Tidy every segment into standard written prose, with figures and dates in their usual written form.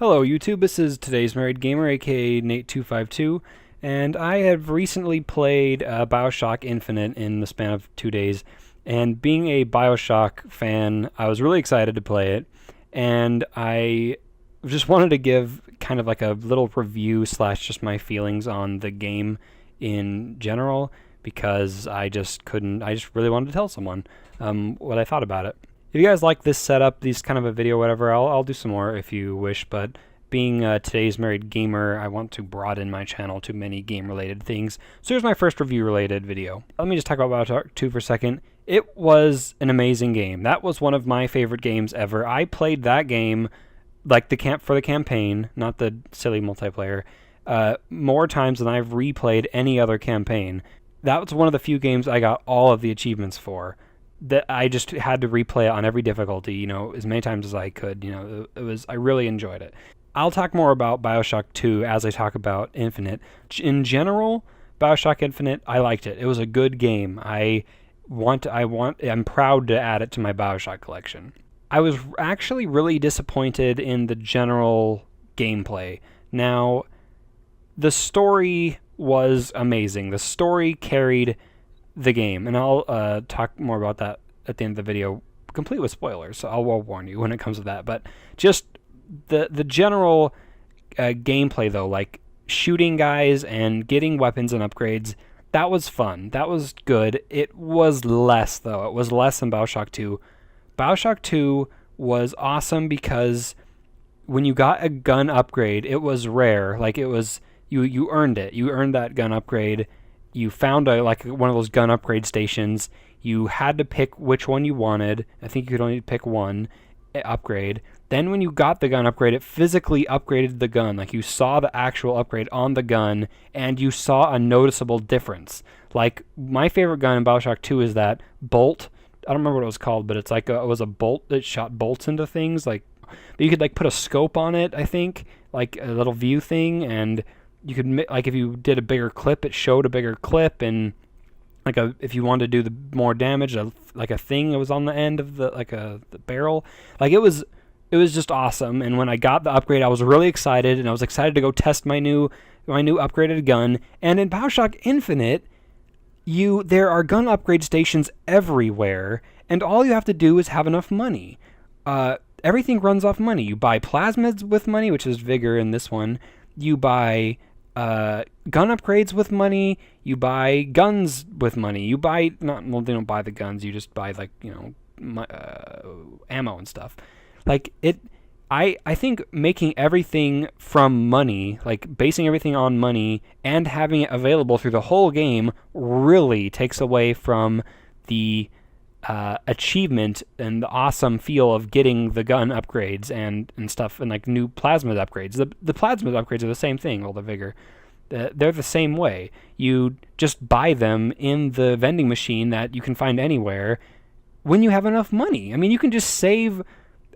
Hello YouTube, this is Today's Married Gamer, aka Nate252, and I have recently played Bioshock Infinite in the span of 2 days, and being a Bioshock fan, I was really excited to play it, and I just wanted to give kind of like a little review slash just my feelings on the game in general, because I just really wanted to tell someone what I thought about it. If you guys like this setup, these kind of a video, whatever, I'll do some more if you wish, but being Today's Married Gamer, I want to broaden my channel to many game-related things. So here's my first review-related video. Let me just talk about Bioshock 2 for a second. It was an amazing game. That was one of my favorite games ever. I played that game, like for the campaign, not the silly multiplayer, more times than I've replayed any other campaign. That was one of the few games I got all of the achievements for. That I just had to replay it on every difficulty, as many times as I could. I really enjoyed it. I'll talk more about Bioshock 2 as I talk about Infinite. In general, Bioshock Infinite, I liked it. It was a good game. I'm proud to add it to my Bioshock collection. I was actually really disappointed in the general gameplay. Now, the story was amazing. The story carried the game, and I'll talk more about that at the end of the video, complete with spoilers, so I'll warn you when it comes to that. But just the general gameplay, though, like shooting guys and getting weapons and upgrades, that was fun. That was good. It was less, though. It was less than Bioshock 2. Bioshock 2 was awesome because when you got a gun upgrade, it was rare. Like, it was, you earned it. You earned that gun upgrade. You found one of those gun upgrade stations. You had to pick which one you wanted. I think you could only pick one upgrade. Then when you got the gun upgrade, it physically upgraded the gun. Like, you saw the actual upgrade on the gun, and you saw a noticeable difference. Like, my favorite gun in Bioshock 2 is that bolt. I don't remember what it was called, but it's like it was a bolt that shot bolts into things. But you could put a scope on it, I think, like a little view thing, and you could, if you did a bigger clip, it showed a bigger clip, and if you wanted to do the more damage, a thing that was on the end of the barrel. It was just awesome. And when I got the upgrade, I was really excited, and I was excited to go test my new upgraded gun. And in Bioshock Infinite, there are gun upgrade stations everywhere, and all you have to do is have enough money. Everything runs off money. You buy plasmids with money, which is vigor in this one. You buy gun upgrades with money. You buy guns with money. You buy they don't buy the guns. You just buy ammo and stuff. I think making everything from money, basing everything on money and having it available through the whole game, really takes away from the achievement and the awesome feel of getting the gun upgrades and stuff, and new plasmid upgrades. The plasmid upgrades are the same thing. Well, the vigor, they're the same way. You just buy them in the vending machine that you can find anywhere when you have enough money. I mean, you can just save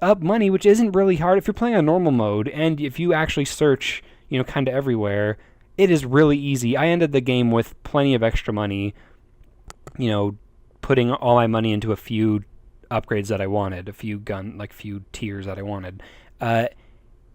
up money, which isn't really hard if you're playing on normal mode, and if you actually search, kind of everywhere, it is really easy. I ended the game with plenty of extra money, putting all my money into a few upgrades that I wanted, a few tiers that I wanted,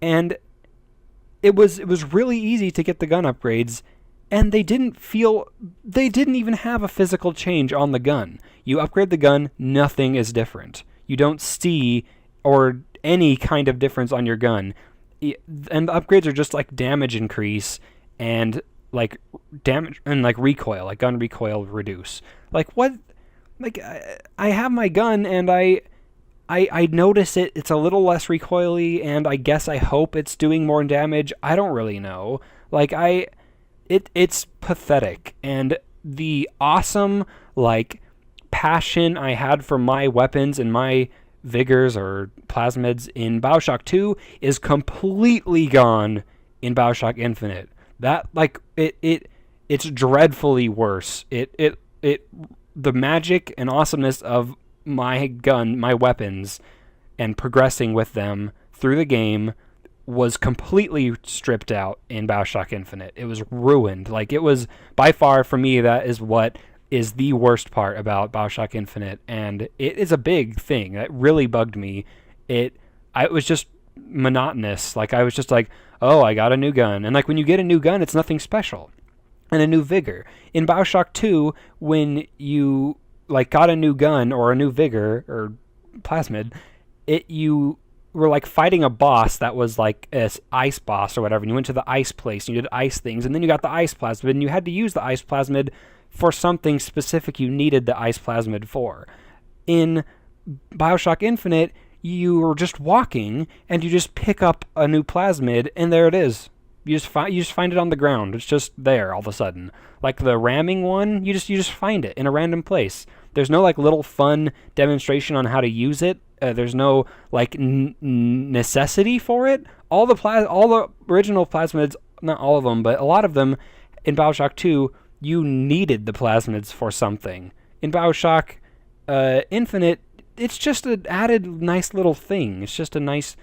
and it was really easy to get the gun upgrades, and they didn't even have a physical change on the gun. You upgrade the gun, nothing is different. You don't see or any kind of difference on your gun, and the upgrades are just damage increase and damage and recoil, gun recoil reduce. What? I have my gun, and I notice it's a little less recoily, and I guess I hope it's doing more damage. I don't really know. It's pathetic. And the awesome, passion I had for my weapons and my vigors or plasmids in Bioshock 2 is completely gone in Bioshock Infinite. That, it's dreadfully worse. The magic and awesomeness of my gun, my weapons, and progressing with them through the game was completely stripped out in Bioshock Infinite. It was ruined. It was, by far, for me, that is what is the worst part about Bioshock Infinite, and it is a big thing. That really bugged me. It was just monotonous. Like I was just like, oh, I got a new gun, and like when you get a new gun, it's nothing special, and a new vigor. In Bioshock 2, when you like got a new gun or a new vigor or plasmid, you were like fighting a boss that was like an ice boss or whatever, and you went to the ice place and you did ice things, and then you got the ice plasmid, and you had to use the ice plasmid for something specific you needed the ice plasmid for. In Bioshock Infinite, you were just walking and you just pick up a new plasmid, and there it is. You just find it on the ground. It's just there all of a sudden. Like the ramming one, you just find it in a random place. There's no like little fun demonstration on how to use it. There's no like necessity for it. All the original plasmids, not all of them, but a lot of them in Bioshock 2, you needed the plasmids for something. In Bioshock Infinite, it's just an added nice little thing. It's just a nice,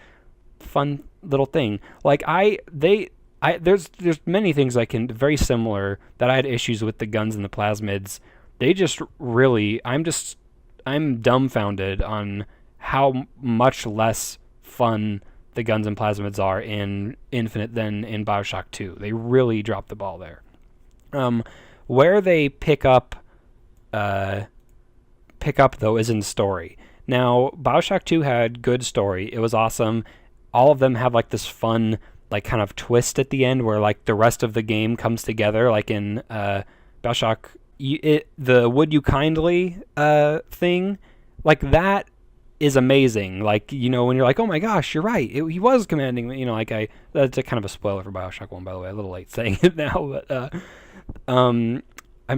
fun little thing. Like there's many things very similar that I had issues with the guns and the plasmids. They just really, I'm dumbfounded on how much less fun the guns and plasmids are in Infinite than in Bioshock 2. They really dropped the ball there. Where they pick up though is in story. Now, Bioshock 2 had good story. It was awesome. All of them have like this fun, like kind of twist at the end where like the rest of the game comes together. Like in Bioshock, the "Would You Kindly" thing, like that is amazing. Like, you know, when you're like, oh my gosh, you're right. He was commanding, you know, like that's a kind of a spoiler for Bioshock 1, by the way. A little late saying it now, but I'm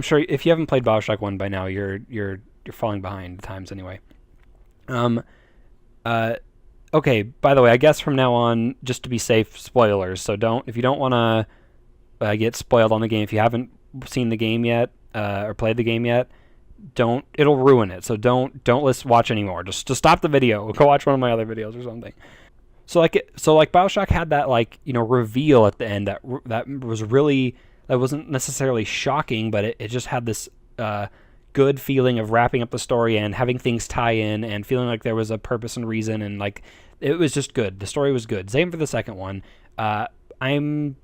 sure if you haven't played Bioshock 1 by now, you're falling behind the times anyway. Okay, by the way, I guess from now on, just to be safe, spoilers. So if you don't want to get spoiled on the game, if you haven't seen the game yet or played the game yet, it'll ruin it. So don't watch anymore. Just stop the video. Go watch one of my other videos or something. So like Bioshock had that like, you know, reveal at the end that wasn't necessarily shocking, but it just had this good feeling of wrapping up the story and having things tie in and feeling like there was a purpose and reason, and like it was just good. The story was good. Same for the second one. Even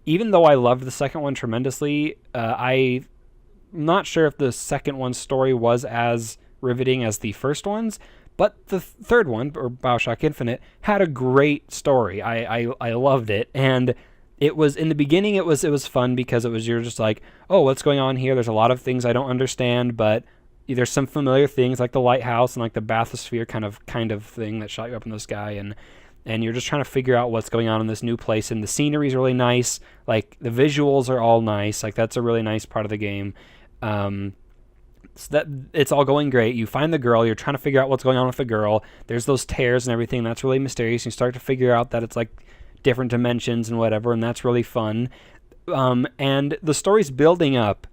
though I loved the second one tremendously, I'm not sure if the second one's story was as riveting as the first one's, but the third one, or Bioshock Infinite, had a great story. I loved it, and it was, in the beginning, it was fun because you're just like, oh, what's going on here? There's a lot of things I don't understand, but there's some familiar things like the lighthouse and like the bathysphere kind of thing that shot you up in the sky, and you're just trying to figure out what's going on in this new place. And the scenery's really nice. Like the visuals are all nice. Like that's a really nice part of the game. So that it's all going great. You find the girl. You're trying to figure out what's going on with the girl. There's those tears and everything. That's really mysterious. You start to figure out that it's like different dimensions and whatever, and that's really fun. And the story's building up,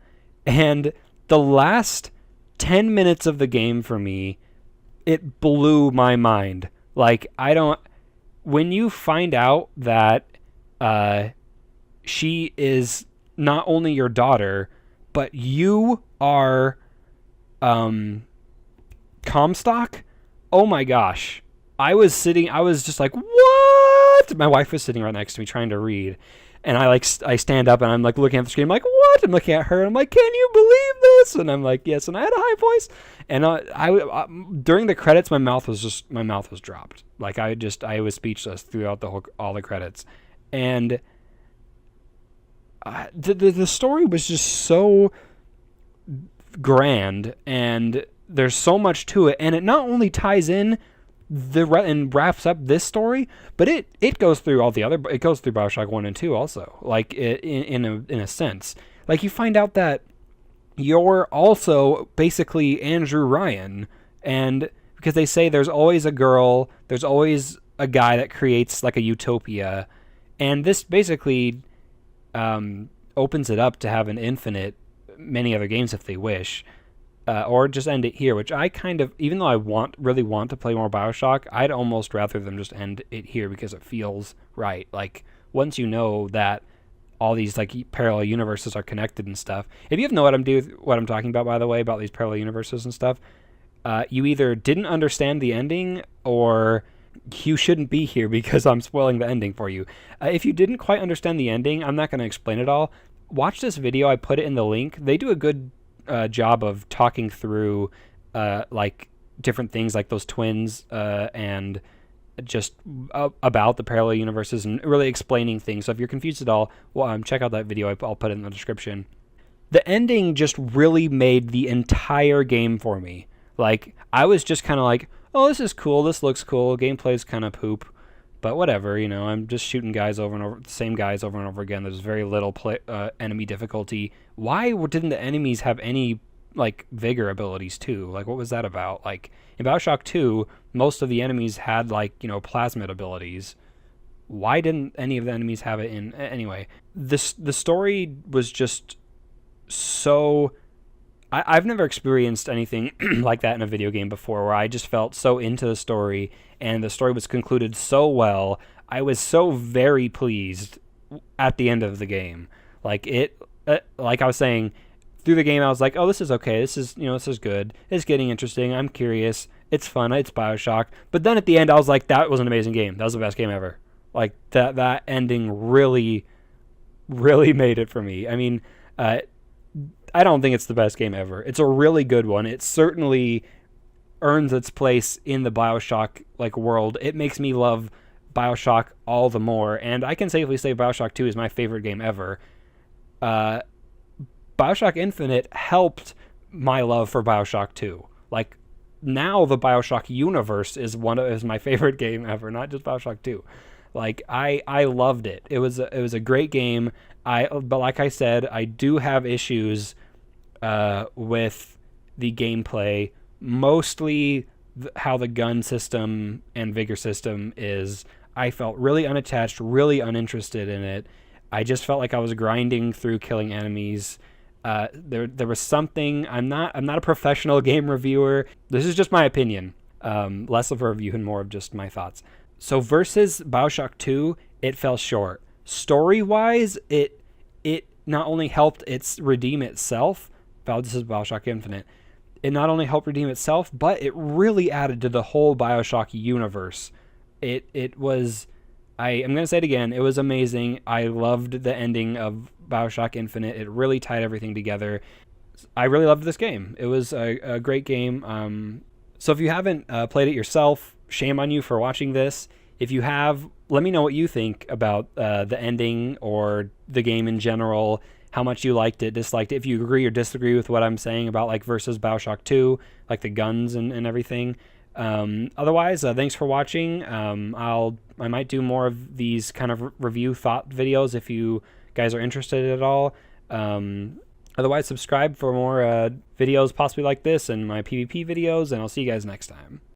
and the last 10 minutes of the game for me, it blew my mind. Like, when you find out that she is not only your daughter, but you are Comstock, oh my gosh. I was just like, what? My wife was sitting right next to me trying to read, and I stand up and I'm like looking at the screen, I'm like, what? I'm looking at her and I'm like, can you believe this? And I'm like, yes. And I had a high voice, and I during the credits, my mouth was dropped. Like I was speechless throughout all the credits, and the story was just so grand, and there's so much to it, and it not only ties in and wraps up this story, but it goes through it goes through Bioshock 1 and 2 also, like in a sense. Like you find out that you're also basically Andrew Ryan, and because they say there's always a girl, there's always a guy that creates like a utopia, and this basically opens it up to have an infinite many other games if they wish. Or just end it here, which I even though I really want to play more Bioshock, I'd almost rather them just end it here because it feels right. Like, once you know that all these like parallel universes are connected and stuff. If you have no idea what I'm talking about, by the way, about these parallel universes and stuff, you either didn't understand the ending or you shouldn't be here because I'm spoiling the ending for you. If you didn't quite understand the ending, I'm not going to explain it all. Watch this video. I put it in the link. They do a good job of talking through like different things like those twins and just about the parallel universes and really explaining things. So if you're confused at all, well, check out that video. I'll put it in the description. The ending just really made the entire game for me. Like, I was just kind of like, oh, this is cool. This looks cool. Gameplay's kind of poop. But whatever, I'm just shooting guys over and over, the same guys over and over again. There's very little enemy difficulty. Why didn't the enemies have any, like, vigor abilities, too? Like, what was that about? Like, in Bioshock 2, most of the enemies had, like, plasmid abilities. Why didn't any of the enemies have it in... Anyway, the story was just so... I've never experienced anything like that in a video game before, where I just felt so into the story, and the story was concluded so well. I was so very pleased at the end of the game. Like like I was saying, through the game, I was like, "Oh, this is okay. This is good. It's getting interesting. I'm curious. It's fun. It's Bioshock." But then at the end, I was like, "That was an amazing game. That was the best game ever." Like that ending really, really made it for me. I mean, I don't think it's the best game ever. It's a really good one. It certainly earns its place in the Bioshock world. It makes me love Bioshock all the more, and I can safely say Bioshock 2 is my favorite game ever. Uh, Bioshock Infinite helped my love for Bioshock 2. Like, now the Bioshock universe is my favorite game ever, not just Bioshock 2. Like, I loved it. It was a great game. But like I said, I do have issues with the gameplay, mostly how the gun system and vigor system is. I felt really unattached, really uninterested in it. I just felt like I was grinding through killing enemies. There was something. I'm not a professional game reviewer. This is just my opinion. Less of a review and more of just my thoughts. So versus Bioshock 2, it fell short. Story-wise, it not only helped redeem itself. This is Bioshock Infinite. It not only helped redeem itself, but it really added to the whole Bioshock universe. It was, I'm going to say it again, it was amazing. I loved the ending of Bioshock Infinite. It really tied everything together. I really loved this game. It was a great game. So if you haven't played it yourself, shame on you for watching this. If you have, let me know what you think about the ending or the game in general, how much you liked it, disliked it, if you agree or disagree with what I'm saying about versus Bioshock 2, like the guns and everything. Otherwise, thanks for watching. I might do more of these kind of review thought videos if you guys are interested at all. Otherwise, subscribe for more videos possibly like this and my PvP videos, and I'll see you guys next time.